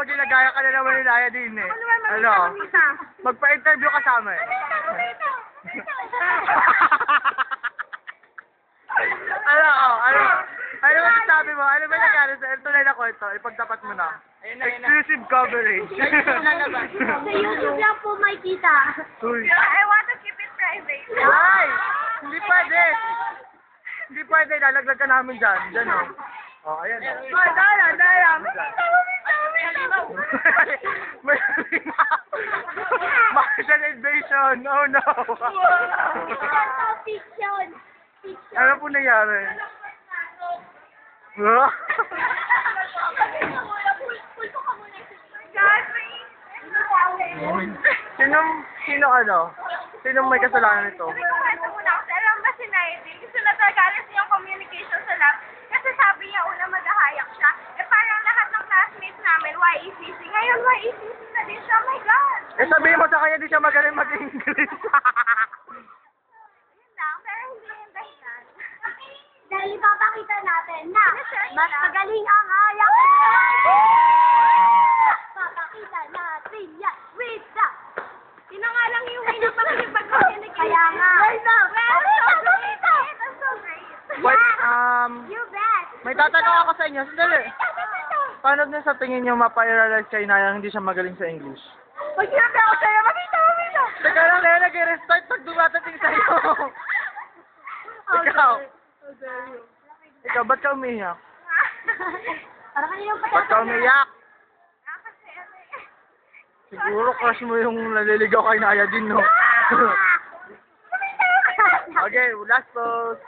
ginagaya ka na naman ni Naya din eh. Ano? Magpa-interview ka sa amin. Ano ba sabi mo? Ano ba nangyari sa tunay na kwento? Ipagtapat mo na. Exclusive coverage. Sa YouTube lang po makikita. I want to keep it private. Ay! Hindi pwede! Hindi pwede, lalaglag ka namin dyan. Dyan o. Oh, ayan o. Dala. May Martian invasion! Oh no! Fiction. Ano po nangyari? Huh? Sinong may kasalanan nito? Kwento muna ako. Alam ba si Naidi? Gusto na talaga alis niya yung communication sa lab. Kasi sabi niya una mag-hayak siya. Parang lahat ng classmates namin, YECC. Ngayon, YECC na din siya. Oh my God! Sabihin mo sa kanya, di siya magaling mag-English. Yun lang, pero hindi yung dahilan. Dahil ipapakita natin na mas magaling ang hayak. Papakita natin yan. Wait up. Sino nga lang yung way na pakikipag-communicate? Kaya nga. Wait up! That's so great. But, You bet. may tatanong ako sa inyo. Sandali. Paano din sa tingin niyo mapa-realize kay Naya hindi siya magaling sa English? Pag sinabi ako sa'yo, makita. Teka lang, Naya, nag-restart pag dumatating sa'yo. Ikaw, ba't ka umiyak? Parang kanina pa Ba't ka umiyak? Kasi Siguro crush mo yung naliligaw kay Naya din, no? Okay, last post.